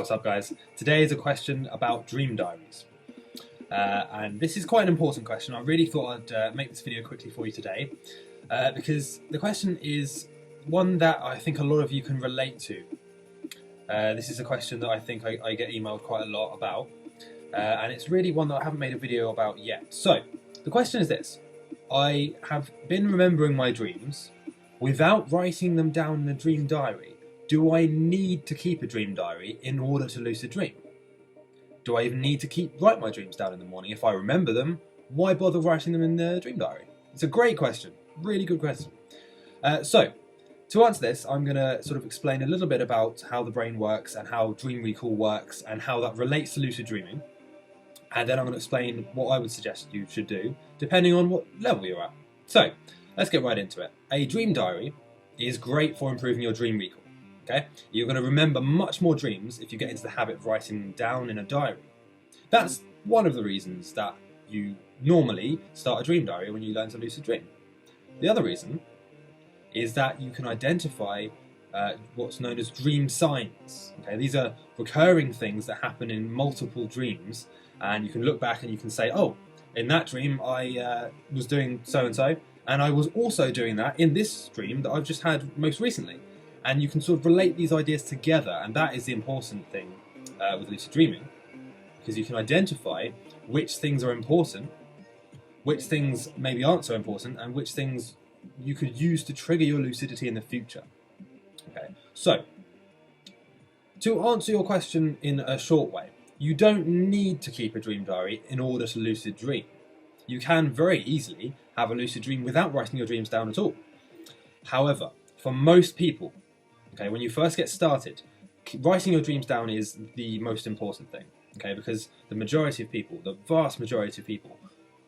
What's up, guys? Today is a question about dream diaries. And this is quite an important question. I really thought I'd make this video quickly for you today because the question is one that I think a lot of you can relate to. This is a question that I think I get emailed quite a lot about, and it's really one that I haven't made a video about yet. So, the question is this. I have been remembering my dreams without writing them down in a dream diary. Do I need to keep a dream diary in order to lucid dream? Do I even need to write my dreams down in the morning? If I remember them, why bother writing them in the dream diary? It's a great question, really good question. So, to answer this, I'm going to sort of explain a little bit about how the brain works and how dream recall works and how that relates to lucid dreaming. And then I'm going to explain what I would suggest you should do, depending on what level you're at. So, let's get right into it. A dream diary is great for improving your dream recall. Okay? You're going to remember much more dreams if you get into the habit of writing them down in a diary. That's one of the reasons that you normally start a dream diary when you learn to lucid dream. The other reason is that you can identify what's known as dream signs. Okay? These are recurring things that happen in multiple dreams, and you can look back and you can say, oh, in that dream I was doing so-and-so, and I was also doing that in this dream that I've just had most recently. And you can sort of relate these ideas together, and that is the important thing with lucid dreaming, because you can identify which things are important, which things maybe aren't so important, and which things you could use to trigger your lucidity in the future. Okay, so to answer your question in a short way, you don't need to keep a dream diary in order to lucid dream. You can very easily have a lucid dream without writing your dreams down at all. However, for most people, okay, when you first get started, writing your dreams down is the most important thing, okay, because the majority of people, the vast majority of people,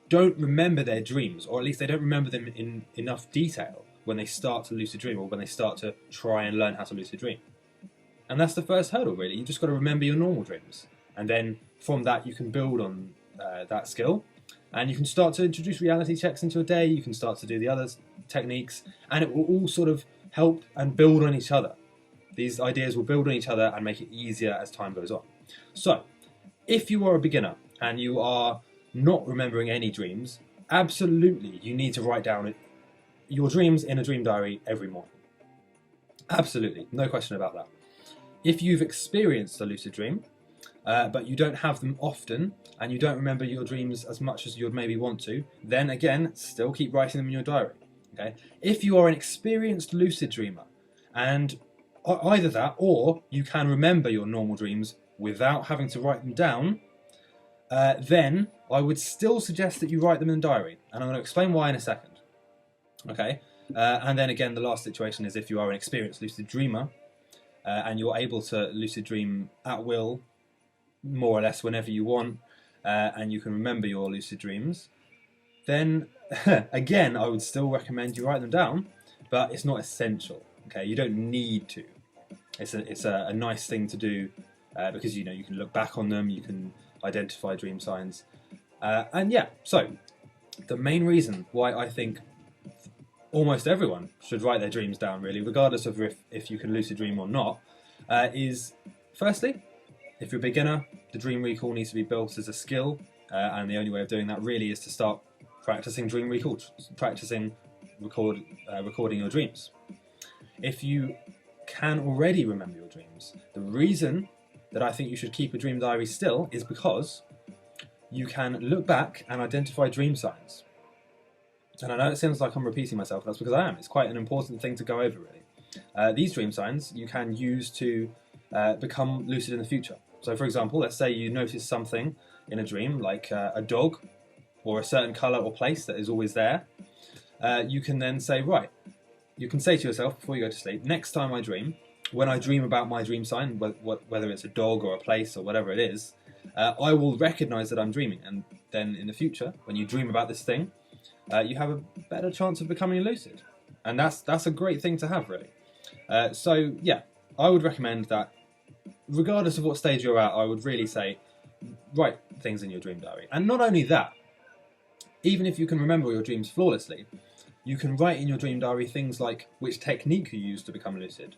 don't remember their dreams, or at least they don't remember them in enough detail when they start to lucid dream, or when they start to try and learn how to lucid dream. And that's the first hurdle, really. You've just got to remember your normal dreams, and then from that you can build on that skill, and you can start to introduce reality checks into a day, you can start to do the other techniques, and it will all sort of help and build on each other. These ideas will build on each other and make it easier as time goes on. So, if you are a beginner and you are not remembering any dreams, absolutely you need to write down your dreams in a dream diary every morning. Absolutely, no question about that. If you've experienced a lucid dream, but you don't have them often, and you don't remember your dreams as much as you'd maybe want to, then again, still keep writing them in your diary. Okay? If you are an experienced lucid dreamer, and either that or you can remember your normal dreams without having to write them down, then I would still suggest that you write them in a diary, and I'm going to explain why in a second. Okay? And then again, the last situation is if you are an experienced lucid dreamer, and you're able to lucid dream at will, more or less whenever you want, and you can remember your lucid dreams, then again, I would still recommend you write them down, but it's not essential. Okay, you don't need to. It's a nice thing to do because you can look back on them, you can identify dream signs, and yeah. So the main reason why I think almost everyone should write their dreams down, really, regardless of if you can lucid dream or not, is firstly, if you're a beginner, the dream recall needs to be built as a skill, and the only way of doing that really is to start practicing dream recall, practicing recording your dreams. If you can already remember your dreams, the reason that I think you should keep a dream diary still is because you can look back and identify dream signs. And I know it seems like I'm repeating myself, that's because I am. It's quite an important thing to go over, really. These dream signs you can use to become lucid in the future. So for example, let's say you notice something in a dream, like a dog, or a certain colour or place that is always there. You can then say, right, you can say to yourself before you go to sleep, next time I dream, when I dream about my dream sign, whether it's a dog or a place or whatever it is, I will recognise that I'm dreaming, and then in the future, when you dream about this thing, you have a better chance of becoming lucid. And that's a great thing to have, really. So yeah, I would recommend that regardless of what stage you're at, I would really say write things in your dream diary. And not only that, even if you can remember your dreams flawlessly, you can write in your dream diary things like which technique you used to become lucid,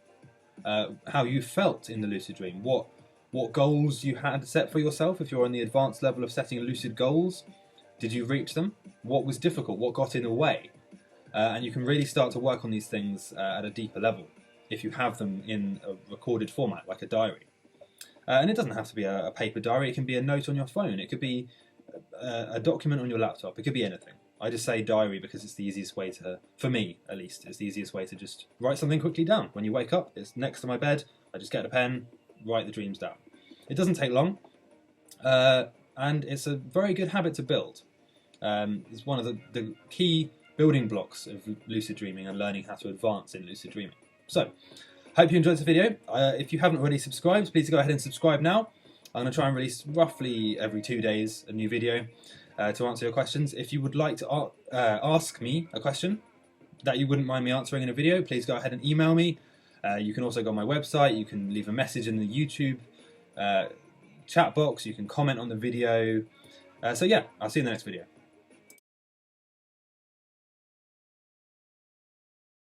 how you felt in the lucid dream, what what goals you had set for yourself. If you're on the advanced level of setting lucid goals, did you reach them? What was difficult? What got in the way? And you can really start to work on these things at a deeper level if you have them in a recorded format, like a diary. And it doesn't have to be a paper diary. It can be a note on your phone. It could be a document on your laptop. It could be anything. I just say diary because it's the easiest way to, for me at least, it's the easiest way to just write something quickly down. When you wake up, it's next to my bed. I just get a pen, write the dreams down. It doesn't take long, and it's a very good habit to build. It's one of the key building blocks of lucid dreaming and learning how to advance in lucid dreaming. So, hope you enjoyed the video. If you haven't already subscribed, please go ahead and subscribe now. I'm going to try and release roughly every 2 days a new video to answer your questions. If you would like to ask me a question that you wouldn't mind me answering in a video, please go ahead and email me. You can also go on my website. You can leave a message in the YouTube chat box. You can comment on the video. So yeah, I'll see you in the next video.